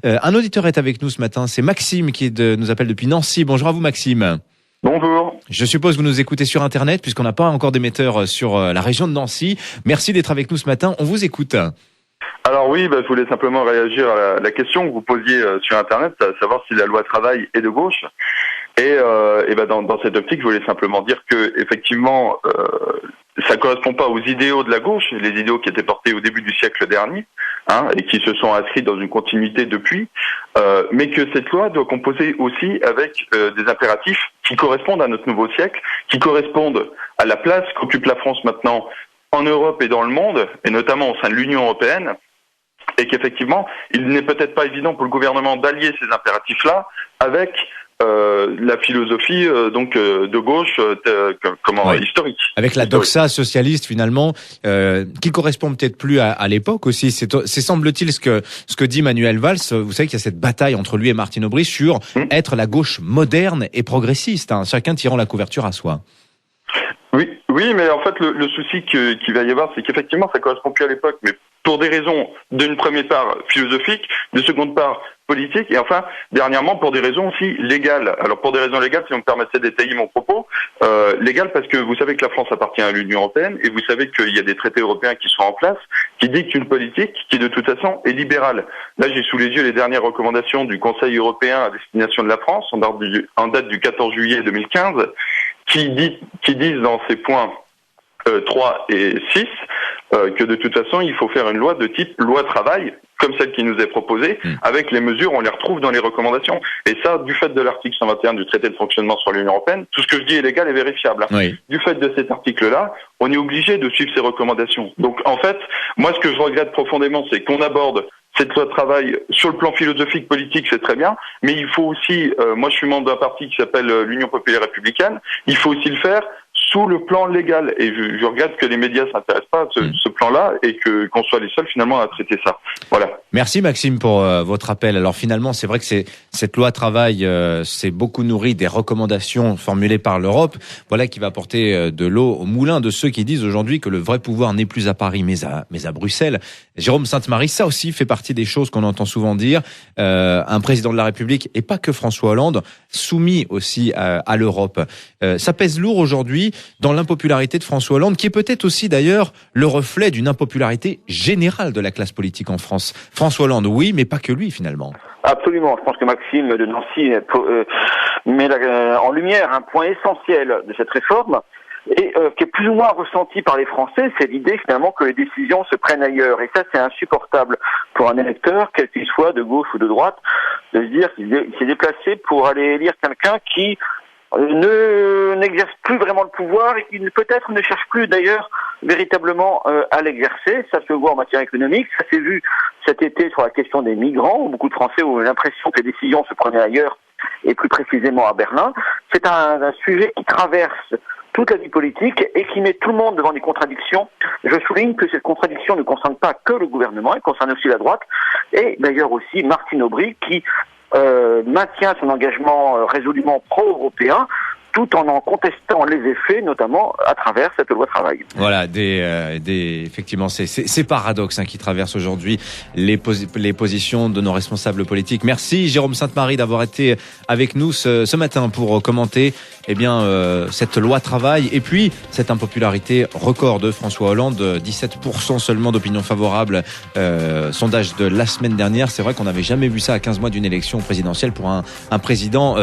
Un auditeur est avec nous ce matin, c'est Maxime qui nous appelle depuis Nancy. Bonjour à vous Maxime. Bonjour. Je suppose que vous nous écoutez sur Internet puisqu'on n'a pas encore d'émetteur sur la région de Nancy. Merci d'être avec nous ce matin, on vous écoute. Alors oui, je voulais simplement réagir à la question que vous posiez sur Internet, à savoir si la loi travail est de gauche. Et dans cette optique, je voulais simplement dire que effectivement, ça correspond pas aux idéaux de la gauche, les idéaux qui étaient portés au début du siècle dernier, et qui se sont inscrits dans une continuité depuis, mais que cette loi doit composer aussi avec des impératifs qui correspondent à notre nouveau siècle, qui correspondent à la place qu'occupe la France maintenant en Europe et dans le monde, et notamment au sein de l'Union européenne, et qu'effectivement, il n'est peut-être pas évident pour le gouvernement d'allier ces impératifs-là avec la philosophie de gauche historique. Avec la doxa socialiste finalement, qui correspond peut-être plus à l'époque aussi. C'est semble-t-il ce que dit Manuel Valls. Vous savez qu'il y a cette bataille entre lui et Martine Aubry sur être la gauche moderne et progressiste, chacun tirant la couverture à soi. Oui, mais en fait le souci qu'il va y avoir, c'est qu'effectivement ça correspond plus à l'époque, mais pour des raisons d'une première part philosophique, de seconde part politique, et enfin dernièrement pour des raisons aussi légales. Alors pour des raisons légales, si vous me permettez de détailler mon propos, légales parce que vous savez que la France appartient à l'Union européenne et vous savez qu'il y a des traités européens qui sont en place qui dictent une politique qui de toute façon est libérale. Là j'ai sous les yeux les dernières recommandations du Conseil européen à destination de la France en date du 14 juillet 2015 qui disent dans ces points 3 et 6 que de toute façon il faut faire une loi de type loi travail comme celle qui nous est proposée, avec les mesures, on les retrouve dans les recommandations. Et ça, du fait de l'article 121 du traité de fonctionnement sur l'Union européenne, tout ce que je dis est légal et vérifiable. Oui. Du fait de cet article-là, on est obligé de suivre ces recommandations. Donc en fait, moi ce que je regrette profondément, c'est qu'on aborde cette loi de travail sur le plan philosophique, politique, c'est très bien, mais il faut aussi, moi je suis membre d'un parti qui s'appelle l'Union populaire républicaine, il faut aussi le faire sous le plan légal. Et je regrette que les médias s'intéressent pas à ce plan-là et qu'on soit les seuls finalement à traiter ça. Voilà. Merci Maxime pour votre appel. Alors finalement, c'est vrai que cette loi travail s'est beaucoup nourrie des recommandations formulées par l'Europe. Voilà qui va porter de l'eau au moulin de ceux qui disent aujourd'hui que le vrai pouvoir n'est plus à Paris mais à Bruxelles. Jérôme Sainte-Marie, ça aussi fait partie des choses qu'on entend souvent dire. Un président de la République, et pas que François Hollande, soumis aussi à l'Europe. Ça pèse lourd aujourd'hui dans l'impopularité de François Hollande, qui est peut-être aussi d'ailleurs le reflet d'une impopularité générale de la classe politique en France. François Hollande, oui, mais pas que lui finalement. Absolument. Je pense que Maxime de Nancy met en lumière un point essentiel de cette réforme et qui est plus ou moins ressenti par les Français, c'est l'idée finalement que les décisions se prennent ailleurs. Et ça, c'est insupportable pour un électeur, quel qu'il soit, de gauche ou de droite, de se dire qu'il s'est déplacé pour aller élire quelqu'un qui n'exerce plus vraiment le pouvoir et qui peut-être ne cherche plus d'ailleurs véritablement à l'exercer. Ça se voit en matière économique, ça s'est vu cet été sur la question des migrants, où beaucoup de Français ont l'impression que les décisions se prenaient ailleurs et plus précisément à Berlin. C'est un sujet qui traverse toute la vie politique et qui met tout le monde devant des contradictions. Je souligne que cette contradiction ne concerne pas que le gouvernement, elle concerne aussi la droite et d'ailleurs aussi Martine Aubry qui maintient son engagement résolument pro-européen tout en contestant les effets, notamment à travers cette loi travail. Voilà, effectivement, ces paradoxes qui traversent aujourd'hui les positions de nos responsables politiques. Merci Jérôme Sainte-Marie d'avoir été avec nous ce matin pour commenter cette loi travail et puis cette impopularité record de François Hollande, 17% seulement d'opinion favorable, sondage de la semaine dernière. C'est vrai qu'on n'avait jamais vu ça à 15 mois d'une élection présidentielle pour un président